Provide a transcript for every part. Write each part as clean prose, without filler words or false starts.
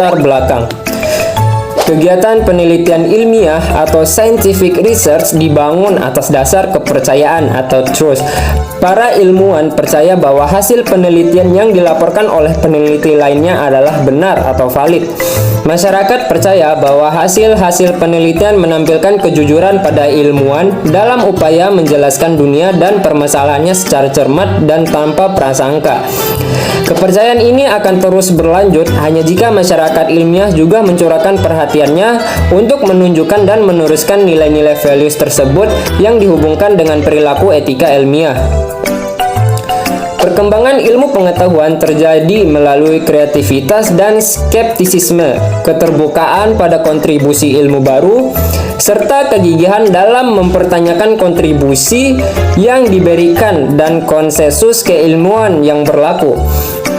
latar belakang. Kegiatan penelitian ilmiah atau scientific research dibangun atas dasar kepercayaan atau trust. Para ilmuwan percaya bahwa hasil penelitian yang dilaporkan oleh peneliti lainnya adalah benar atau valid. Masyarakat percaya bahwa hasil-hasil penelitian menampilkan kejujuran pada ilmuwan dalam upaya menjelaskan dunia dan permasalahannya secara cermat dan tanpa prasangka. Kepercayaan ini akan terus berlanjut hanya jika masyarakat ilmiah juga mencurahkan perhatiannya untuk menunjukkan dan meneruskan nilai-nilai values tersebut yang dihubungkan dengan perilaku etika ilmiah. Perkembangan ilmu pengetahuan terjadi melalui kreativitas dan skeptisisme, keterbukaan pada kontribusi ilmu baru, serta kegigihan dalam mempertanyakan kontribusi yang diberikan dan konsensus keilmuan yang berlaku.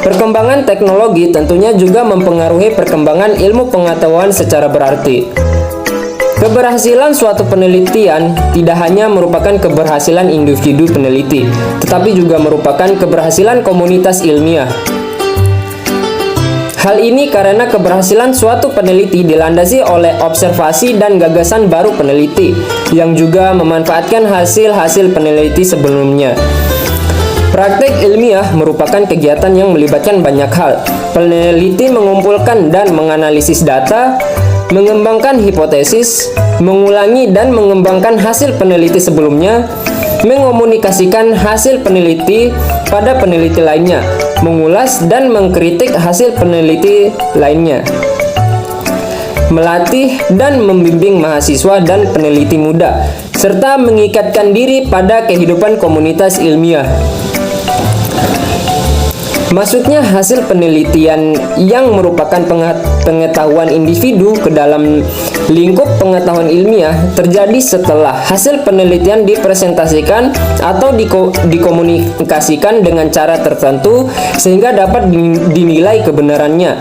Perkembangan teknologi tentunya juga mempengaruhi perkembangan ilmu pengetahuan secara berarti. Keberhasilan suatu penelitian tidak hanya merupakan keberhasilan individu peneliti, tetapi juga merupakan keberhasilan komunitas ilmiah. Hal ini karena keberhasilan suatu peneliti dilandasi oleh observasi dan gagasan baru peneliti, yang juga memanfaatkan hasil-hasil peneliti sebelumnya. Praktek ilmiah merupakan kegiatan yang melibatkan banyak hal. Peneliti mengumpulkan dan menganalisis data, mengembangkan hipotesis, mengulangi dan mengembangkan hasil peneliti sebelumnya, mengomunikasikan hasil peneliti pada peneliti lainnya, mengulas dan mengkritik hasil peneliti lainnya, melatih dan membimbing mahasiswa dan peneliti muda, serta mengikatkan diri pada kehidupan komunitas ilmiah. Maksudnya hasil penelitian yang merupakan pengetahuan individu ke dalam lingkup pengetahuan ilmiah terjadi setelah hasil penelitian dipresentasikan atau dikomunikasikan dengan cara tertentu sehingga dapat dinilai kebenarannya.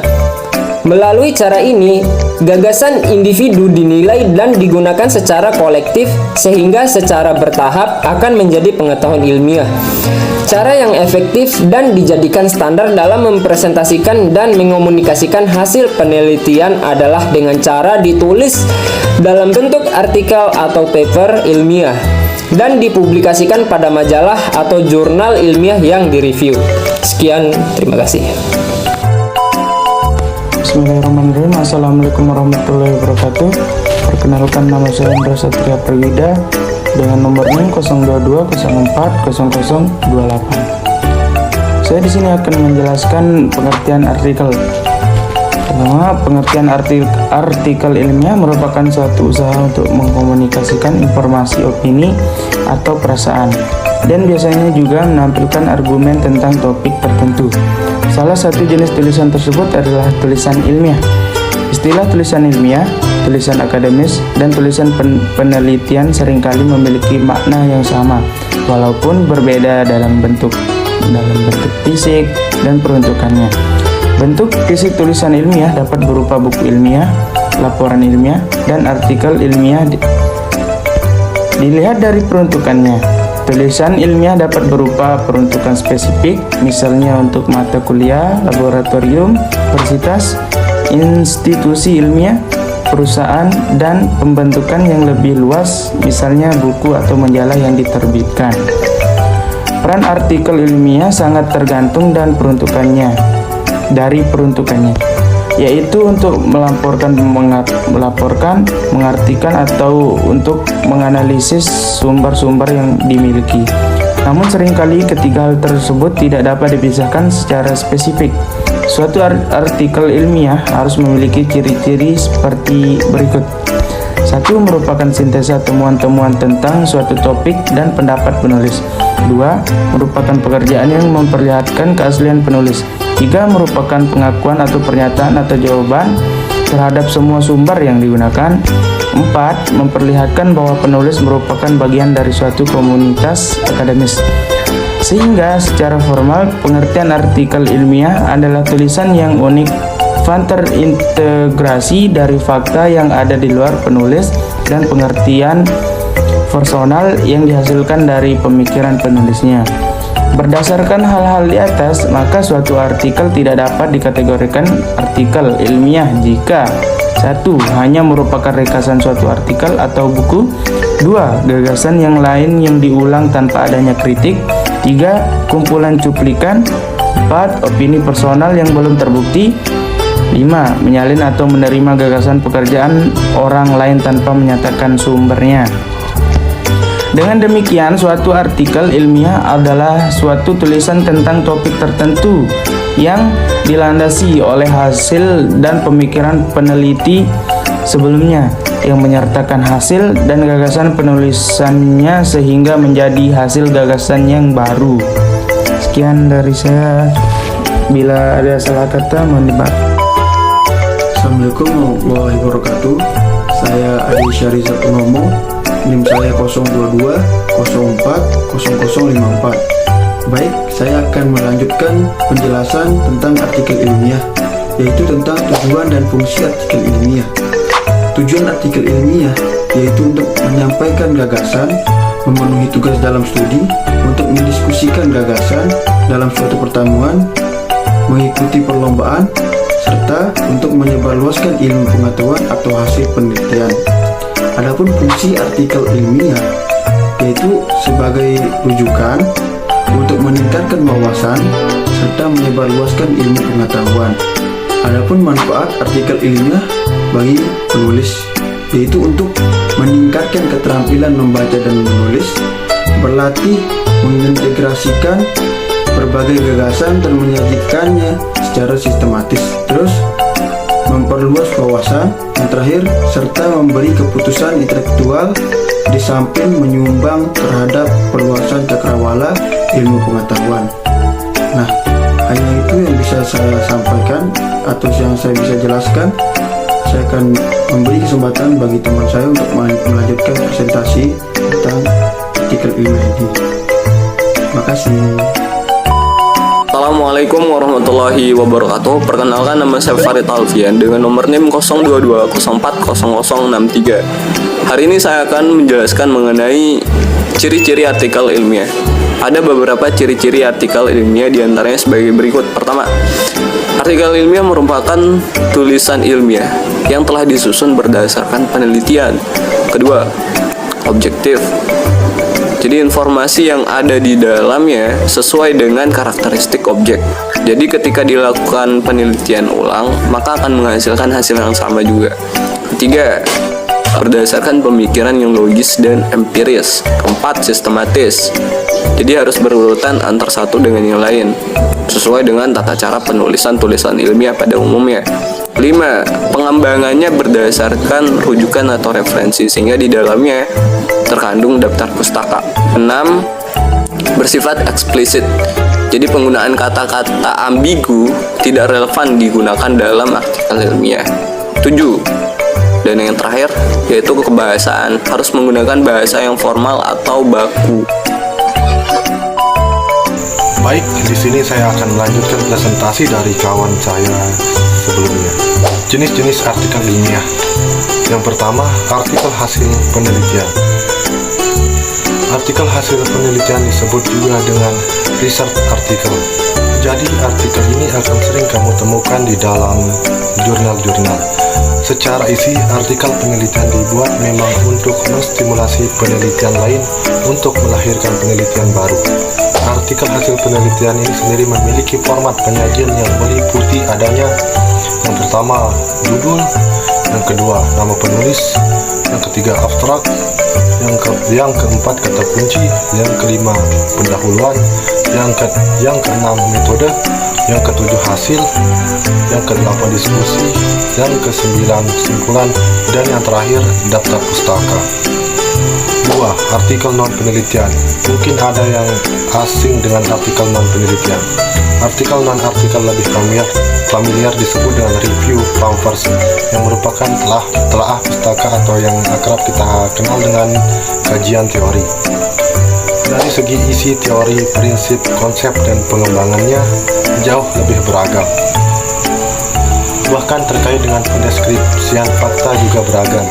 Melalui cara ini, gagasan individu dinilai dan digunakan secara kolektif sehingga secara bertahap akan menjadi pengetahuan ilmiah. Cara yang efektif dan dijadikan standar dalam mempresentasikan dan mengomunikasikan hasil penelitian adalah dengan cara ditulis dalam bentuk artikel atau paper ilmiah dan dipublikasikan pada majalah atau jurnal ilmiah yang direview. Sekian, terima kasih. Bismillahirrahmanirrahim. Assalamualaikum warahmatullahi wabarakatuh. Perkenalkan, nama saya Indra Satria Perwida dengan nomornya 022040028. Saya di sini akan menjelaskan pengertian artikel. Pertama, pengertian artikel ilmiah merupakan suatu usaha untuk mengkomunikasikan informasi, opini, atau perasaan, dan biasanya juga menampilkan argumen tentang topik tertentu. Salah satu jenis tulisan tersebut adalah tulisan ilmiah. Istilah tulisan ilmiah, tulisan akademis, dan tulisan penelitian seringkali memiliki makna yang sama, walaupun berbeda dalam bentuk fisik dan peruntukannya. Bentuk fisik tulisan ilmiah dapat berupa buku ilmiah, laporan ilmiah, dan artikel ilmiah. Dilihat dari peruntukannya, tulisan ilmiah dapat berupa peruntukan spesifik, misalnya untuk mata kuliah, laboratorium, universitas, institusi ilmiah, perusahaan, dan pembentukan yang lebih luas, misalnya buku atau majalah yang diterbitkan. Peran artikel ilmiah sangat tergantung dan dari peruntukannya, yaitu untuk melaporkan, mengartikan, atau untuk menganalisis sumber-sumber yang dimiliki. Namun seringkali ketiga hal tersebut tidak dapat dipisahkan secara spesifik. Suatu artikel ilmiah harus memiliki ciri-ciri seperti berikut. 1. Merupakan sintesa temuan-temuan tentang suatu topik dan pendapat penulis. 2. Merupakan pekerjaan yang memperlihatkan keaslian penulis. 3. Merupakan pengakuan atau pernyataan atau jawaban terhadap semua sumber yang digunakan. 4. Memperlihatkan bahwa penulis merupakan bagian dari suatu komunitas akademis. Sehingga secara formal, pengertian artikel ilmiah adalah tulisan yang unik, terintegrasi dari fakta yang ada di luar penulis dan pengertian personal yang dihasilkan dari pemikiran penulisnya. Berdasarkan hal-hal di atas, maka suatu artikel tidak dapat dikategorikan artikel ilmiah jika 1. Hanya merupakan ringkasan suatu artikel atau buku. 2. Gagasan yang lain yang diulang tanpa adanya kritik. 3. Kumpulan cuplikan. 4. Opini personal yang belum terbukti. 5. Menyalin atau menerima gagasan pekerjaan orang lain tanpa menyatakan sumbernya. Dengan demikian, suatu artikel ilmiah adalah suatu tulisan tentang topik tertentu yang dilandasi oleh hasil dan pemikiran peneliti sebelumnya yang menyertakan hasil dan gagasan penulisannya sehingga menjadi hasil gagasan yang baru. Sekian dari saya. Bila ada salah kata, mohon dimaaf. Assalamualaikum warahmatullahi wabarakatuh. Saya Adi Syariza Purnomo, NIM saya 022 04 0054. Baik, saya akan melanjutkan penjelasan tentang artikel ilmiah, yaitu tentang tujuan dan fungsi artikel ilmiah. Tujuan artikel ilmiah yaitu untuk menyampaikan gagasan, memenuhi tugas dalam studi, untuk mendiskusikan gagasan dalam suatu pertemuan, mengikuti perlombaan, serta untuk menyebarluaskan ilmu pengetahuan atau hasil penelitian. Adapun fungsi artikel ilmiah yaitu sebagai rujukan untuk meningkatkan wawasan serta menyebarluaskan ilmu pengetahuan. Adapun manfaat artikel ilmiah bagi penulis yaitu untuk meningkatkan keterampilan membaca dan menulis, berlatih mengintegrasikan berbagai gagasan dan menyajikannya secara sistematis, terus memperluas wawasan, yang terakhir serta memberi keputusan intelektual di samping menyumbang terhadap perluasan cakrawala ilmu pengetahuan. Nah, hanya itu yang bisa saya sampaikan atau yang saya bisa jelaskan. Saya akan memberi kesempatan bagi teman saya untuk melanjutkan presentasi tentang artikel ilmiah ini. Terima kasih. Assalamualaikum warahmatullahi wabarakatuh. Perkenalkan, nama saya Farid Alfian dengan nomor NIM 022040063. Hari ini saya akan menjelaskan mengenai ciri-ciri artikel ilmiah. Ada beberapa ciri-ciri artikel ilmiah, diantaranya sebagai berikut. Pertama, artikel ilmiah merupakan tulisan ilmiah yang telah disusun berdasarkan penelitian. Kedua, objektif. Jadi informasi yang ada di dalamnya sesuai dengan karakteristik objek. Jadi ketika dilakukan penelitian ulang, maka akan menghasilkan hasil yang sama juga. Ketiga, berdasarkan pemikiran yang logis dan empiris. Keempat, sistematis. Jadi harus berurutan antar satu dengan yang lain, sesuai dengan tata cara penulisan tulisan ilmiah pada umumnya. 5. Pengembangannya berdasarkan rujukan atau referensi, sehingga di dalamnya terkandung daftar pustaka. 6. Bersifat eksplisit. Jadi penggunaan kata-kata ambigu tidak relevan digunakan dalam artikel ilmiah. 7. Dan yang terakhir yaitu kebahasaan, harus menggunakan bahasa yang formal atau baku. Baik, di sini saya akan melanjutkan presentasi dari kawan saya sebelumnya. Jenis-jenis artikel ilmiah. Yang pertama, artikel hasil penelitian. Artikel hasil penelitian disebut juga dengan research article. Jadi, artikel ini akan sering kamu temukan di dalam jurnal-jurnal. Secara isi, artikel penelitian dibuat memang untuk menstimulasi penelitian lain untuk melahirkan penelitian baru. Artikel hasil penelitian ini sendiri memiliki format penyajian yang meliputi adanya yang pertama, judul, yang kedua, nama penulis, yang ketiga, abstrak, yang keempat, kata kunci, yang kelima, pendahuluan, yang keenam, metode, yang ketujuh, hasil, yang kedelapan, diskusi, yang kesembilan, kesimpulan, dan yang terakhir, daftar pustaka. 2. Artikel non-penelitian. Mungkin ada yang asing dengan artikel non-penelitian. Artikel non-artikel lebih familiar disebut dengan review papers, yang merupakan telaah pustaka atau yang akrab kita kenal dengan kajian teori. Dari segi isi teori, prinsip, konsep, dan pengembangannya jauh lebih beragam. Bahkan terkait dengan pendeskripsian fakta juga beragam.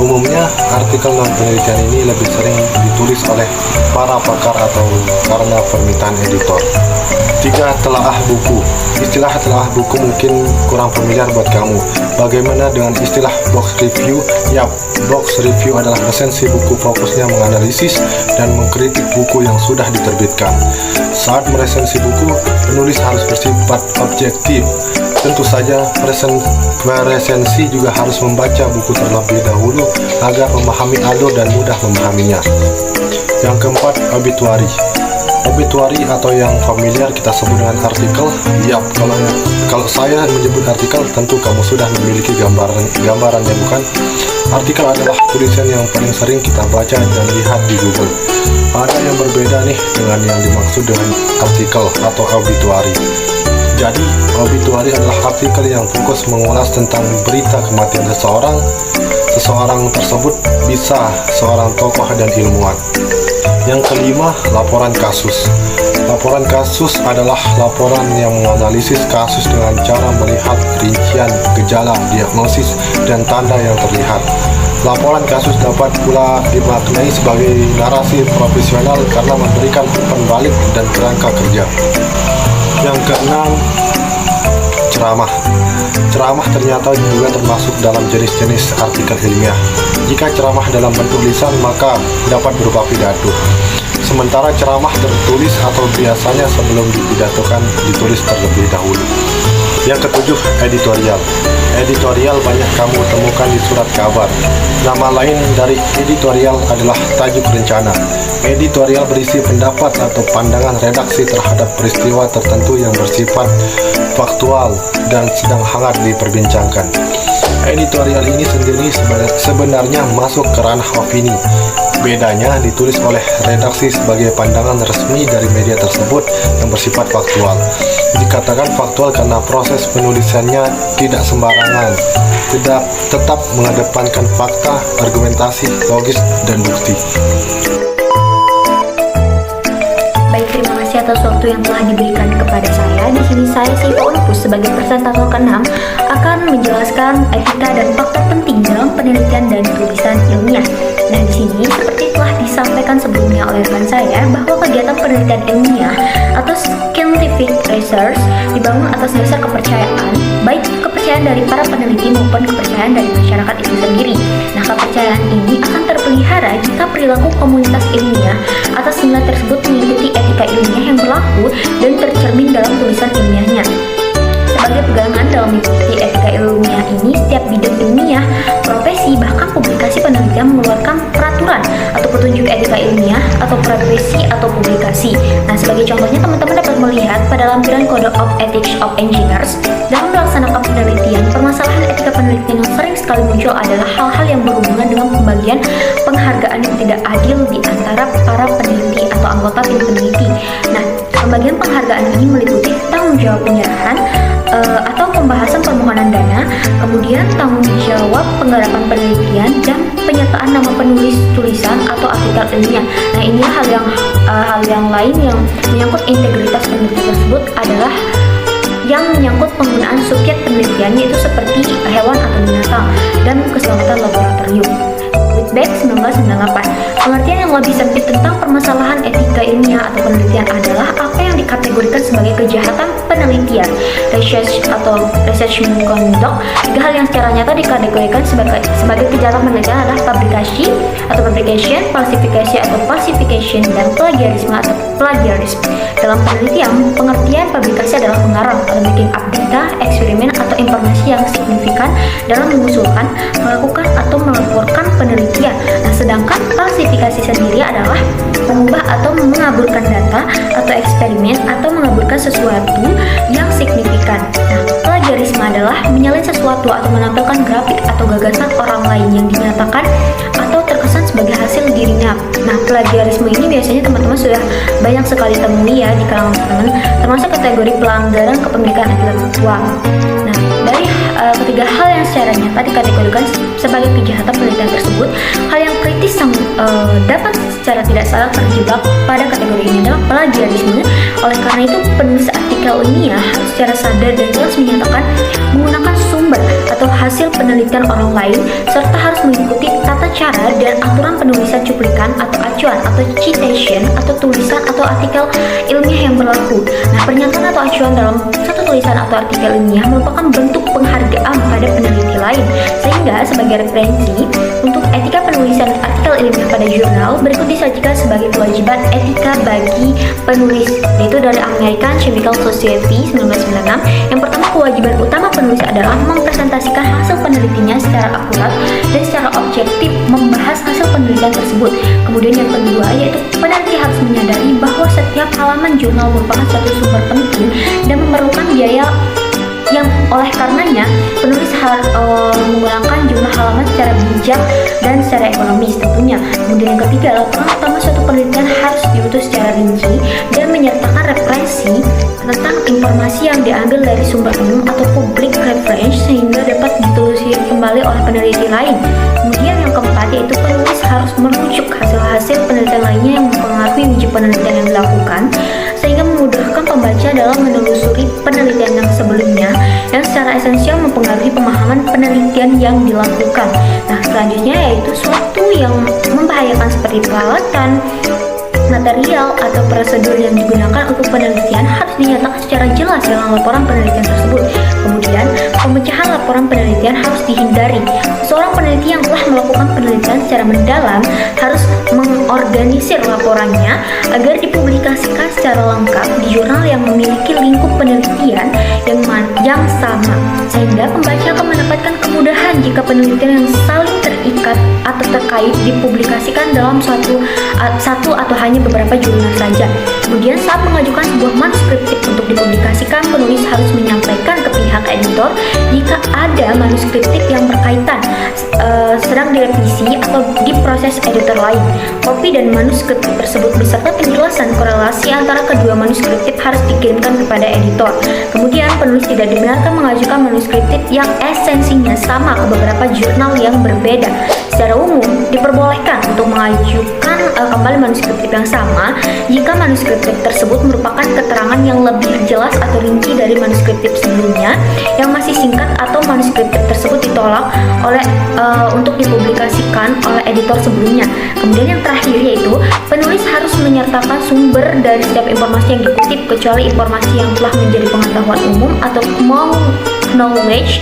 Umumnya, artikel non-penelitian ini lebih sering ditulis oleh para pakar atau karena permintaan editor. 3. Telaah buku. Istilah telaah buku mungkin kurang familiar buat kamu. Bagaimana dengan istilah box review? Yap, box review adalah resensi buku, fokusnya menganalisis dan mengkritik buku yang sudah diterbitkan. Saat meresensi buku, penulis harus bersifat objektif. Tentu saja, resensi juga harus membaca buku terlebih dahulu agar memahami alur dan mudah memahaminya. Yang keempat, obituari. Obituari atau yang familiar kita sebut dengan artikel. Yap, kalau saya menyebut artikel, tentu kamu sudah memiliki gambarannya, bukan? Artikel adalah tulisan yang paling sering kita baca dan lihat di Google. Ada yang berbeda nih dengan yang dimaksud dengan artikel atau obituari. Jadi, obituari adalah artikel yang fokus mengulas tentang berita kematian seseorang. Seseorang tersebut bisa seorang tokoh dan ilmuwan. Yang kelima, laporan kasus. Laporan kasus adalah laporan yang menganalisis kasus dengan cara melihat rincian, gejala, diagnosis, dan tanda yang terlihat. Laporan kasus dapat pula dimaknai sebagai narasi profesional karena memberikan umpan balik dan kerangka kerja. Yang keenam, ceramah. Ceramah ternyata juga termasuk dalam jenis-jenis artikel ilmiah. Jika ceramah dalam bentuk lisan, maka dapat berupa pidato. Sementara ceramah tertulis atau biasanya sebelum dipidatokan ditulis terlebih dahulu. Yang ketujuh, editorial. Editorial banyak kamu temukan di surat kabar. Nama lain dari editorial adalah tajuk rencana. Editorial berisi pendapat atau pandangan redaksi terhadap peristiwa tertentu yang bersifat faktual dan sedang hangat diperbincangkan. Editorial ini sendiri sebenarnya masuk ke ranah opini. Bedanya ditulis oleh redaksi sebagai pandangan resmi dari media tersebut yang bersifat faktual. Dikatakan faktual karena proses penulisannya tidak sembarangan, tetap mengedepankan fakta, argumentasi, logis, dan bukti. Baik, terima kasih atas waktu yang telah diberikan kepada saya. Di sini saya, Syifa Ulupus, sebagai presentator ke-6 akan menjelaskan etika dan faktor penting dalam penelitian dan tulisan ilmiah. Nah, di sini seperti telah disampaikan sebelumnya oleh rekan saya bahwa kegiatan penelitian ilmiah atau scientific research dibangun atas dasar kepercayaan, baik kepercayaan dari para peneliti maupun kepercayaan dari masyarakat itu sendiri. Nah, kepercayaan ini akan terpelihara jika perilaku komunitas ilmiah atas nilai tersebut mengikuti etika ilmiah yang berlaku dan tercermin dalam tulisan ilmiahnya. Sebagai pegangan dalam mengikuti etika ilmiah ini, setiap bidang ilmiah, profesi, bahkan publikasi penelitian mengeluarkan peraturan atau petunjuk etika ilmiah atau profesi atau publikasi. Nah, sebagai contohnya teman-teman dapat melihat pada lampiran Code of Ethics of Engineers. Dalam melaksanakan penelitian, permasalahan etika penelitian yang sering sekali muncul adalah hal-hal yang berhubungan dengan pembagian penghargaan yang tidak adil di antara para peneliti atau anggota tim peneliti. Nah, pembagian penghargaan ini meliputi tanggung jawab penyerahan atau pembahasan permohonan dana, kemudian tanggung jawab penggarapan penelitian, dan penyertaan nama penulis tulisan atau artikel ilmiah. Nah, ini hal yang lain yang menyangkut integritas penelitian tersebut adalah yang menyangkut penggunaan subjek penelitian, yaitu seperti hewan atau binatang, dan keselamatan laboratorium. Whitbeck 1998. Pengertian yang lebih sempit tentang permasalahan etika ilmiah atau penelitian adalah apa yang dikategorikan sebagai kejahatan penelitian, research atau research misconduct. Tiga hal yang secara nyata dikategorikan sebagai kejahatan penelitian adalah publication, falsifikasi atau falsification, dan plagiarisme atau plagiarisme. Dalam penelitian, pengertian publikasi adalah mengarang atau making up data, eksperimen atau informasi yang signifikan dalam mengusulkan, melakukan atau melaporkan penelitian. Nah, sedangkan falsifikasi sendiri adalah mengubah atau mengaburkan data atau eksperimen atau mengaburkan sesuatu yang signifikan. Nah, plagiarisme adalah menyalin sesuatu atau menampilkan grafik atau gagasan orang lain yang dinyatakan atau terkesan sebagai hasil dirinya. Nah, plagiarisme ini biasanya teman-teman sudah banyak sekali temui ya di kalangan teman-teman, termasuk kategori pelanggaran kepemilikan intelektual. Nah, dari ketiga hal yang secara nyata dikategorikan sebagai kejahatan penelitian tersebut, hal yang kritis yang dapat secara tidak salah terjebak pada kategori ini adalah plagiarisme. Oleh karena itu, penulis artikel ilmiah harus secara sadar dan jelas menyatakan menggunakan sumber sumber atau hasil penelitian orang lain, serta harus mengikuti tata cara dan aturan penulisan cuplikan atau acuan atau citation atau tulisan atau artikel ilmiah yang berlaku. Nah, pernyataan atau acuan dalam satu tulisan atau artikel ilmiah merupakan bentuk penghargaan pada peneliti lain, sehingga sebagai referensi untuk etika penulisan artikel ilmiah pada jurnal, berikut disajikan sebagai kewajiban etika bagi penulis, yaitu dari American Chemical Society 1996. Yang pertama, kewajiban utama penulis adalah mempresentasikan hasil penelitiannya secara akurat dan secara objektif membahas hasil penelitian tersebut. Kemudian yang kedua, yaitu peneliti harus menyadari bahwa setiap halaman jurnal merupakan satu sumber penting dan memerlukan biaya yang oleh karenanya penulis harus mengurangkan jumlah halaman secara bijak dan secara ekonomis tentunya. Kemudian yang ketiga, laporan utama suatu penelitian harus diutus secara rinci dan menyertakan referensi tentang informasi yang diambil dari sumber umum atau public reference sehingga dapat ditelusuri kembali oleh peneliti lain. Kemudian yang keempat, yaitu penulis harus merujuk hasil-hasil penelitian lainnya yang mempengaruhi uji penelitian yang dilakukan sehingga memudahkan pembaca dalam menelusuri penelitian yang sebelumnya yang secara esensial mempengaruhi pemahaman penelitian yang dilakukan. Nah, selanjutnya yaitu suatu yang membahayakan seperti peralatan, material, atau prosedur yang digunakan untuk penelitian harus dinyatakan secara jelas dalam laporan penelitian tersebut. Kemudian, pemecahan laporan penelitian harus dihindari. Seorang peneliti yang telah melakukan penelitian secara mendalam harus mengorganisir laporannya agar dipublikasikan secara lengkap di jurnal yang memiliki lingkup penelitian yang sama, sehingga pembaca akan mendapatkan kemudahan jika penelitian yang saling terikat atau terkait dipublikasikan dalam satu atau hanya beberapa jurnal saja. Kemudian saat mengajukan sebuah manuskriptif untuk dipublikasikan, penulis harus menyampaikan ke pihak editor jika ada manuskriptif yang berkaitan sedang direvisi atau diproses editor lain. Kopi dan manuskriptif tersebut beserta penjelasan korelasi antara kedua manuskriptif harus dikirimkan kepada editor. Kemudian penulis tidak dibenarkan mengajukan manuskriptif yang esensinya sama ke beberapa jurnal yang berbeda. Secara umum, diperbolehkan untuk mengajukan kembali manuskriptif yang sama jika manuskriptif tersebut merupakan keterangan yang lebih jelas atau rinci dari manuskriptif sebelumnya yang masih singkat, atau manuskriptif tersebut ditolak untuk dipublikasikan oleh editor sebelumnya. Kemudian yang terakhir, yaitu penulis harus menyertakan sumber dari setiap informasi yang dikutip kecuali informasi yang telah menjadi pengetahuan umum atau common knowledge,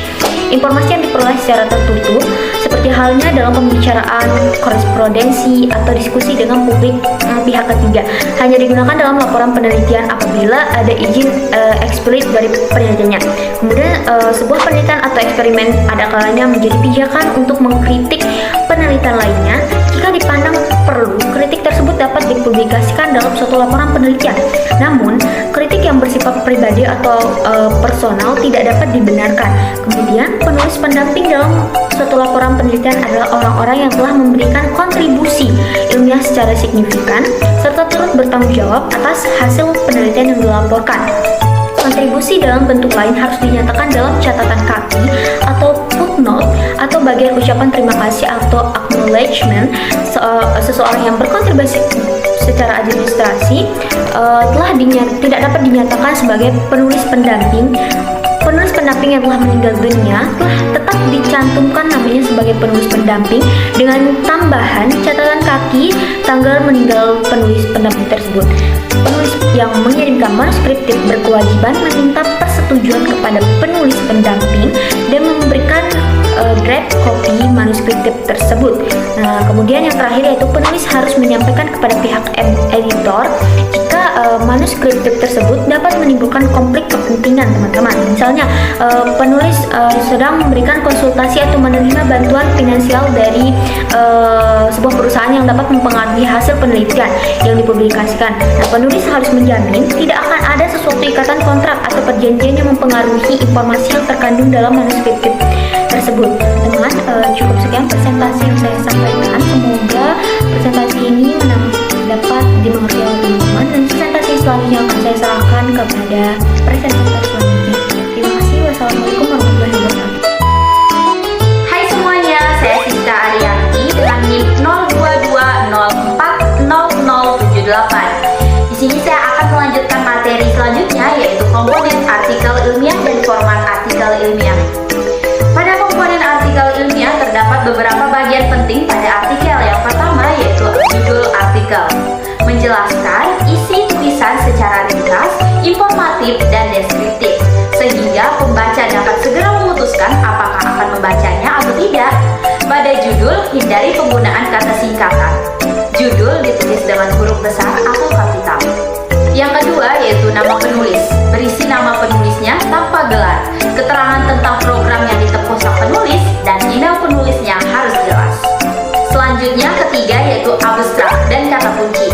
informasi yang diperoleh secara tertutup seperti halnya dalam pembicaraan, korespondensi, atau diskusi dengan publik pihak ketiga. Hanya digunakan dalam laporan penelitian apabila ada izin eksplisit dari penelitiannya. Kemudian sebuah penelitian atau eksperimen ada kalanya menjadi pijakan untuk mengkritik penelitian lainnya. Jika dipandang perlu, kritik tersebut dapat dipublikasikan dalam suatu laporan penelitian. Namun, kritik yang bersifat pribadi atau personal tidak dapat dibenarkan. Kemudian, penulis pendamping dalam suatu laporan penelitian adalah orang-orang yang telah memberikan kontribusi ilmiah secara signifikan serta turut bertanggung jawab atas hasil penelitian yang dilaporkan. Kontribusi dalam bentuk lain harus dinyatakan dalam catatan kaki atau footnote atau bagian ucapan terima kasih atau acknowledgement. Seseorang yang berkontribusi secara administrasi tidak dapat dinyatakan sebagai penulis pendamping. Penulis pendamping yang telah meninggal dunia telah tetap dicantumkan namanya sebagai penulis pendamping dengan tambahan catatan kaki tanggal meninggal penulis pendamping tersebut. Penulis yang mengirimkan manuskriptif berkewajiban meminta persetujuan kepada penulis pendamping dan memberikan draft copy manuskriptif tersebut. Nah, kemudian yang terakhir yaitu penulis harus menyampaikan kepada pihak editor jika manuskriptif tersebut dapat menimbulkan konflik kepentingan, teman-teman. Misalnya, penulis sedang memberikan konsultasi atau menerima bantuan finansial dari sebuah perusahaan yang dapat mempengaruhi hasil penelitian yang dipublikasikan. Nah, penulis harus menjamin tidak akan ada sesuatu ikatan kontrak atau perjanjian yang mempengaruhi informasi yang terkandung dalam manuskriptif tersebut. Teman, cukup sekian presentasi yang saya sampaikan. Semoga presentasi ini dapat dimengerti oleh teman-teman, dan presentasi selanjutnya akan saya serahkan kepada presentator selanjutnya. Terima kasih. Wassalamualaikum warahmatullahi wabarakatuh. Hai semuanya, saya Siska Ariyanti dengan NIM 022040078. Di sini saya akan melanjutkan materi selanjutnya, yaitu komponen artikel ilmiah dan format artikel ilmiah. abstrak dan kata kunci.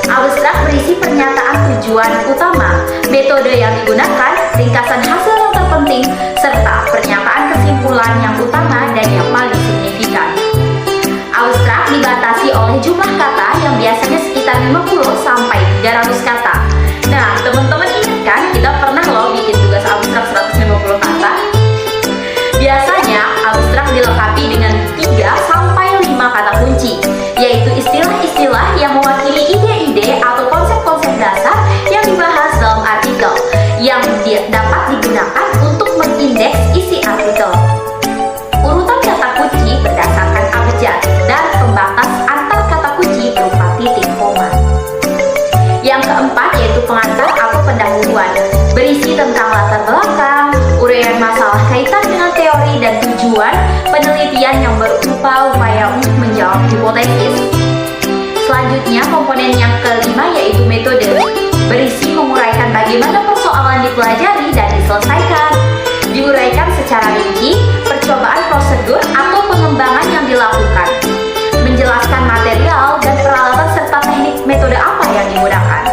Abstrak berisi pernyataan tujuan utama, metode yang digunakan, ringkasan hasil yang terpenting, serta pernyataan kesimpulan yang utama dan yang paling signifikan. Abstrak dibatasi oleh jumlah kata yang biasanya sekitar 50 sampai 300 kata. Nah, teman-teman ingat kan kita pernah loh bikin tugas abstrak 150 kata? Biasanya abstrak dilengkapi dengan 3 sampai 5 kata kunci, yaitu istilah-istilah yang mewakili ide-ide atau konsep-konsep dasar yang dibahas dalam artikel yang dapat digunakan untuk mengindeks isi artikel. Urutan kata kunci berdasarkan abjad dan pembatas antar kata kunci berupa titik koma. Yang keempat yaitu pengantar atau pendahuluan, berisi tentang latar belakang, uraian masalah kaitan dengan teori dan tujuan penelitian yang berupaya untuk menjawab hipotesis. Selanjutnya komponen yang kelima yaitu metode, berisi menguraikan bagaimana persoalan dipelajari dan diselesaikan, diuraikan secara rinci, percobaan prosedur atau pengembangan yang dilakukan, menjelaskan material dan peralatan serta teknik metode apa yang digunakan.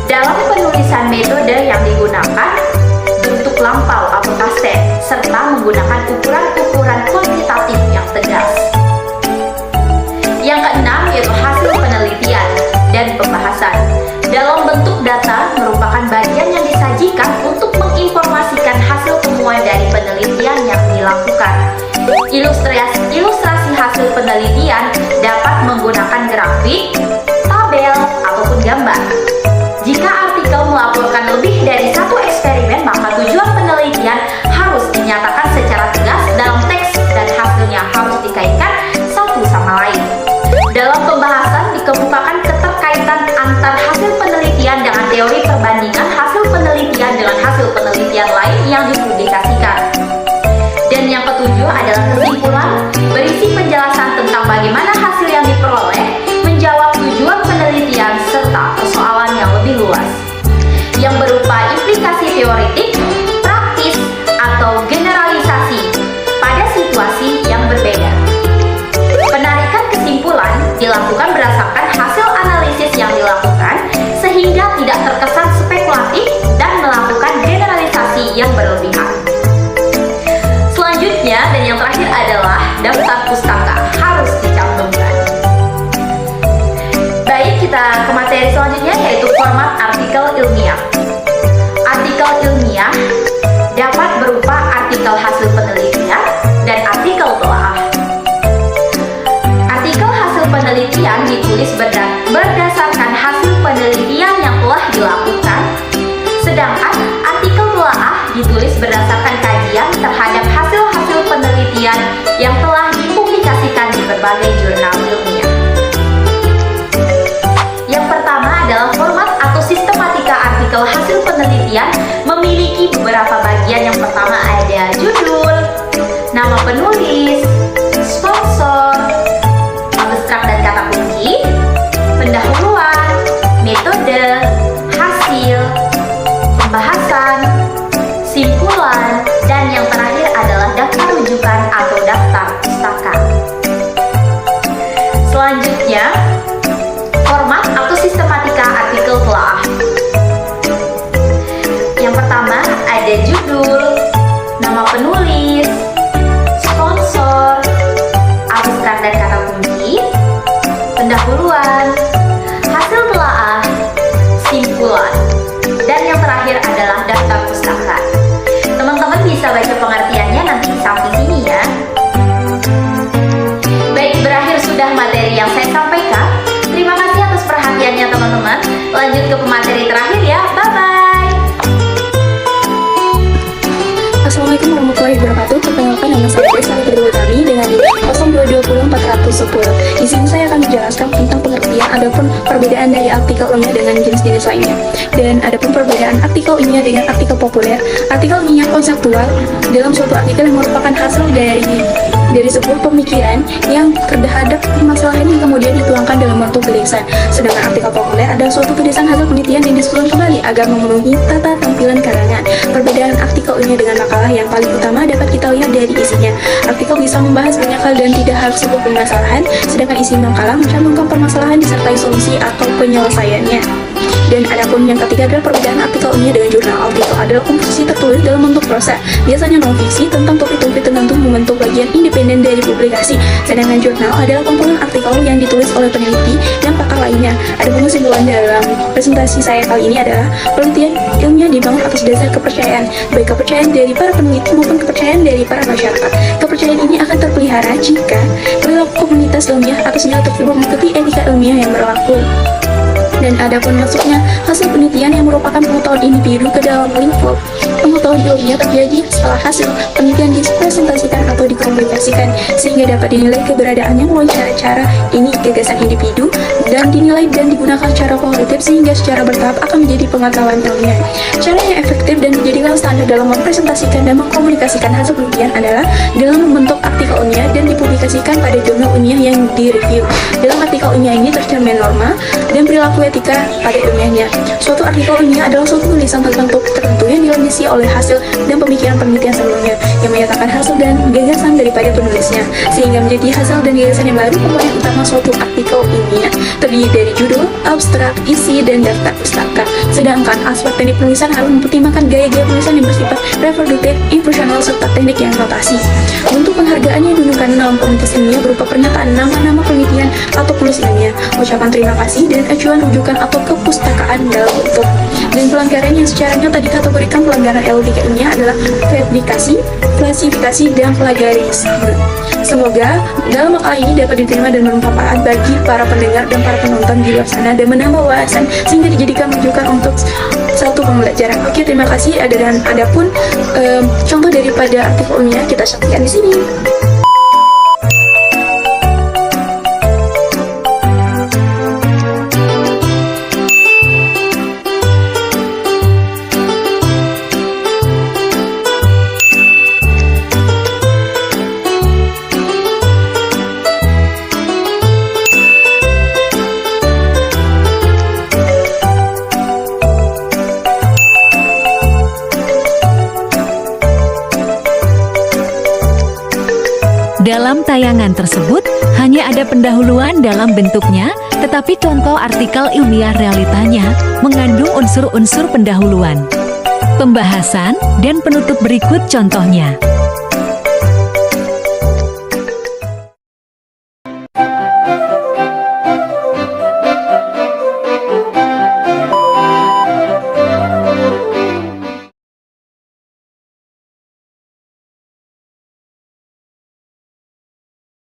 Dalam penulisan metode yang digunakan, bentuk lampau atau kaset, serta menggunakan ukuran-ukuran kuantitatif yang tegas. Yang keenam yaitu hasil penelitian dan pembahasan. Dalam bentuk data merupakan bagian yang disajikan untuk menginformasikan hasil temuan dari penelitian yang dilakukan. Ilustrasi hasil penelitian dapat menggunakan grafik, tabel, ataupun gambar. Jika artikel melaporkan lebih dari satu eksperimen, maka tujuan penelitian harus dinyatakan secara tegas dalam teks dan hasilnya harus dikaitkan satu sama lain. Dalam pembahasan dikemukakan keterkaitan antar hasil penelitian dengan teori perbandingan hasil penelitian dengan hasil penelitian lain yang dipublikasikan. Dan yang ketujuh adalah kesimpulan, berisi penjelasan tentang bagaimana hasil yang diperoleh menjawab tujuan penelitian serta persoalan yang lebih luas, yang berupa implikasi teoretik, praktis, atau generalisasi pada situasi yang berbeda. Penarikan kesimpulan dilakukan berdasarkan hasil analisis yang dilakukan sehingga tidak terkesan spekulatif dan melakukan generalisasi yang berlebihan. Selanjutnya dan yang terakhir adalah daftar pustaka harus dicantumkan. Baik, kita ke materi selanjutnya yaitu format artikel ilmiah. Artikel ilmiah dapat berupa artikel hasil penelitian dan artikel telaah. Artikel hasil penelitian ditulis berdasarkan hasil penelitian yang telah dilakukan, sedangkan artikel telaah ditulis berdasarkan kajian terhadap hasil-hasil penelitian yang telah dipublikasikan di berbagai jurnal ilmiah. Yang pertama adalah format atau sistematika artikel hasil penelitian memiliki beberapa bagian. Yang pertama ada judul, nama penulis, sponsor, abstrak dan kata kunci, pendahuluan, metode, hasil, pembahasan, simpulan, dan yang terakhir adalah daftar rujukan atau daftar pustaka. Selanjutnya, format atau sistematika artikel telaah. Yang pertama ada judul, nama penulis, sponsor, abstrak dan kata kunci, pendahuluan, hasil telaah, simpulan, dan yang terakhir adalah daftar pustaka. Teman-teman bisa baca pengertiannya nanti di samping sini ya. Baik, berakhir sudah materi yang saya sampaikan. Terima kasih atas perhatiannya teman-teman. Lanjut ke pemateri terakhir ya. Bye-bye. Assalamualaikum warahmatullahi wabarakatuh. Perkenalkan nama saya Desa Utami dengan NIM 0220410. Di sini saya akan menjelaskan tentang pengertian adapun perbedaan dari artikel ilmiah dengan jenis-jenis lainnya. Dan adapun perbedaan artikel ilmiah dengan artikel populer. Artikel ilmiah konseptual dalam suatu artikel yang merupakan hasil dari sebuah pemikiran yang terhadap permasalahan yang kemudian dituangkan dalam bentuk penulisan. Sedangkan artikel populer adalah suatu tulisan hasil penelitian yang disusun kembali agar memenuhi tata tampilan karangan. Perbedaan artikel ilmiah dengan makalah yang paling utama dapat kita lihat dari isinya. Artikel bisa membahas banyak hal dan tidak harus sebuah permasalahan, sedangkan isi makalah mencantumkan permasalahan disertai solusi atau penyelesaiannya. Dan adapun yang ketiga adalah perbedaan artikel ilmiah dengan jurnal. Artikel adalah komposisi tertulis dalam bentuk prosa, biasanya non-fiksi, tentang topik-topik tertentu membentuk bagian independen dari publikasi. Sedangkan jurnal adalah kumpulan artikel yang ditulis oleh peneliti dan pakar lainnya. Adapun kesimpulan dalam presentasi saya kali ini adalah penelitian ilmiah dibangun atas dasar kepercayaan, baik kepercayaan dari para peneliti maupun kepercayaan dari para masyarakat. Kepercayaan ini akan terpelihara jika perilaku komunitas ilmiah atau segala tersebut mengikuti etika ilmiah yang berlaku. Dan adapun masuknya hasil penelitian yang merupakan pengetahuan individu ke dalam lingkup pengetahuan ilmiah terjadi setelah hasil penelitian dipresentasikan atau dikomunikasikan, sehingga dapat dinilai keberadaannya melalui cara-cara ini gagasan individu dan dinilai dan digunakan secara kualitatif sehingga secara bertahap akan menjadi pengetahuan ilmiah. Cara yang efektif dan dijadikan standar dalam mempresentasikan dan mengkomunikasikan hasil penelitian adalah dalam membentuk artikel ilmiah dan dipublikasikan pada jurnal ilmiah yang direview. Dalam artikel ilmiah ini tercermin norma dan perilaku etika pada ilmiahnya. Suatu artikel ilmiah adalah suatu tulisan tentang topik tertentu yang dilandasi oleh hasil dan pemikiran penelitian sebelumnya yang menyatakan hasil dan gagasan daripada penulisnya, sehingga menjadi hasil dan gagasan yang baru. Komponen utama suatu artikel ilmiah terdiri dari judul, abstrak, isi, dan daftar pustaka. Sedangkan aspek teknik penulisan harus mempertimbangkan gaya-gaya penulisan yang bersifat reproduktif, impresional, serta teknik yang notasi. Bentuk penghargaan yang digunakan dalam komunitas ilmiah berupa pernyataan nama-nama penelitian atau penulis ilmiah, ucapan terima kasih, dan acuan rujukan atau kepustakaan dalam bentuk. Dan pelanggaran yang secara nyata dikategorikan pelanggaran etika ilmiah adalah verifikasi, klasifikasi, dan plagiarisme. Semoga dalam makalah ini dapat diterima dan bermanfaat bagi para pendengar dan para penonton di luar sana dan menambah wawasan sehingga dijadikan rujukan untuk satu pembelajaran. Oke, terima kasih. Dan adapun contoh daripada artikel ilmiah kita saksikan di sini. Dalam tayangan tersebut, hanya ada pendahuluan dalam bentuknya, tetapi contoh artikel ilmiah realitanya mengandung unsur-unsur pendahuluan, pembahasan, dan penutup berikut contohnya.